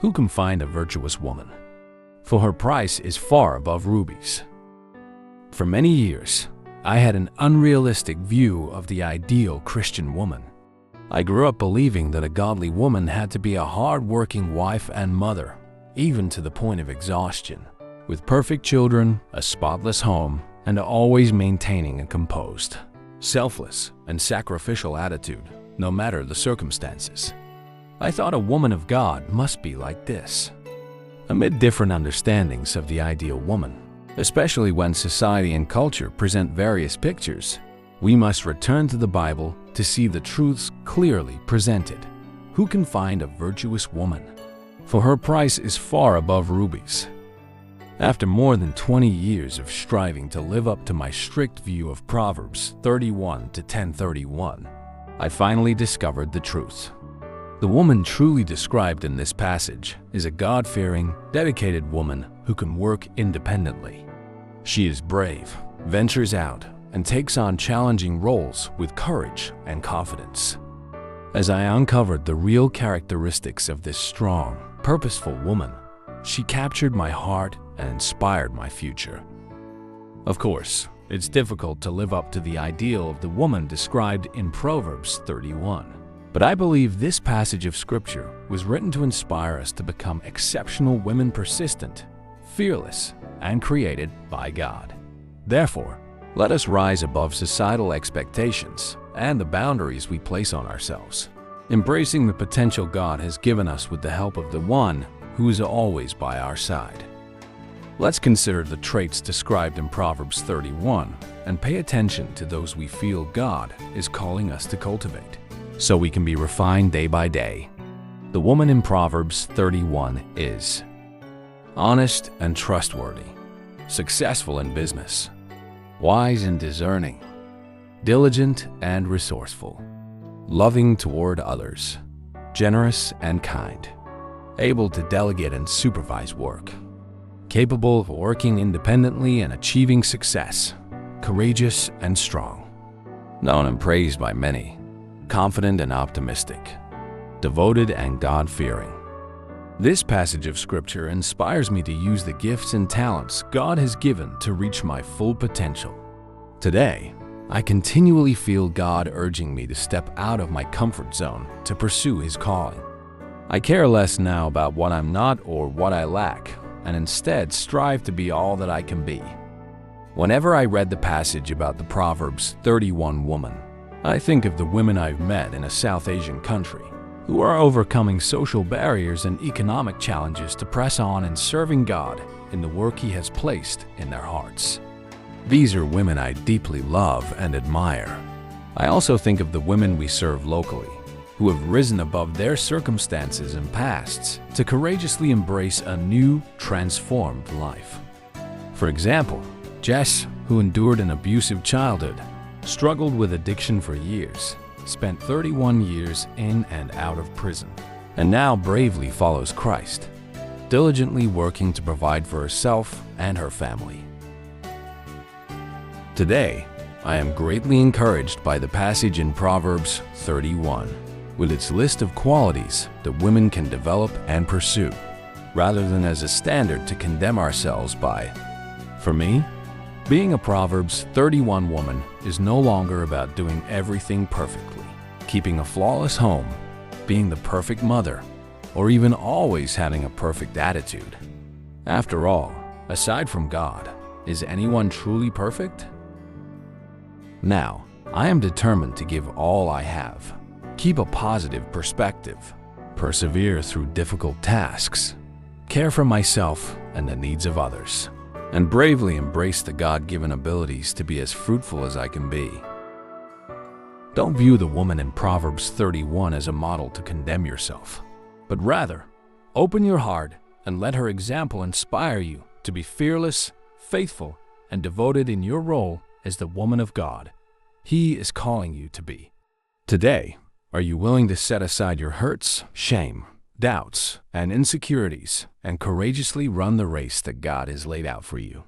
Who can find a virtuous woman? For her price is far above rubies. For many years, I had an unrealistic view of the ideal Christian woman. I grew up believing that a godly woman had to be a hard-working wife and mother, even to the point of exhaustion, with perfect children, a spotless home, and always maintaining a composed, selfless, and sacrificial attitude, no matter the circumstances. I thought a woman of God must be like this. Amid different understandings of the ideal woman, especially when society and culture present various pictures, we must return to the Bible to see the truths clearly presented. Who can find a virtuous woman? For her price is far above rubies. After more than 20 years of striving to live up to my strict view of Proverbs 31 to 10:31, I finally discovered the truth. The woman truly described in this passage is a God-fearing, dedicated woman who can work independently. She is brave, ventures out, and takes on challenging roles with courage and confidence. As I uncovered the real characteristics of this strong, purposeful woman, she captured my heart and inspired my future. Of course, it's difficult to live up to the ideal of the woman described in Proverbs 31. But I believe this passage of Scripture was written to inspire us to become exceptional women, persistent, fearless, and created by God. Therefore, let us rise above societal expectations and the boundaries we place on ourselves, embracing the potential God has given us with the help of the one who is always by our side. Let's consider the traits described in Proverbs 31 and pay attention to those we feel God is calling us to cultivate, so we can be refined day by day. The woman in Proverbs 31 is honest and trustworthy, successful in business, wise and discerning, diligent and resourceful, loving toward others, generous and kind, able to delegate and supervise work, capable of working independently and achieving success, courageous and strong, known and praised by many, confident and optimistic, devoted and God-fearing. This passage of Scripture inspires me to use the gifts and talents God has given to reach my full potential. Today, I continually feel God urging me to step out of my comfort zone to pursue His calling. I care less now about what I'm not or what I lack, and instead strive to be all that I can be. Whenever I read the passage about the Proverbs 31 woman, I think of the women I've met in a South Asian country who are overcoming social barriers and economic challenges to press on in serving God in the work He has placed in their hearts. These are women I deeply love and admire. I also think of the women we serve locally who have risen above their circumstances and pasts to courageously embrace a new, transformed life. For example, Jess, who endured an abusive childhood, struggled with addiction for years, spent 31 years in and out of prison, and now bravely follows Christ, diligently working to provide for herself and her family. Today, I am greatly encouraged by the passage in Proverbs 31, with its list of qualities that women can develop and pursue, rather than as a standard to condemn ourselves by. For me, being a Proverbs 31 woman is no longer about doing everything perfectly, keeping a flawless home, being the perfect mother, or even always having a perfect attitude. After all, aside from God, is anyone truly perfect? Now, I am determined to give all I have, keep a positive perspective, persevere through difficult tasks, care for myself and the needs of others, and bravely embrace the God-given abilities to be as fruitful as I can be. Don't view the woman in Proverbs 31 as a model to condemn yourself, but rather, open your heart and let her example inspire you to be fearless, faithful, and devoted in your role as the woman of God He is calling you to be. Today, are you willing to set aside your hurts, shame, doubts, and insecurities and courageously run the race that God has laid out for you?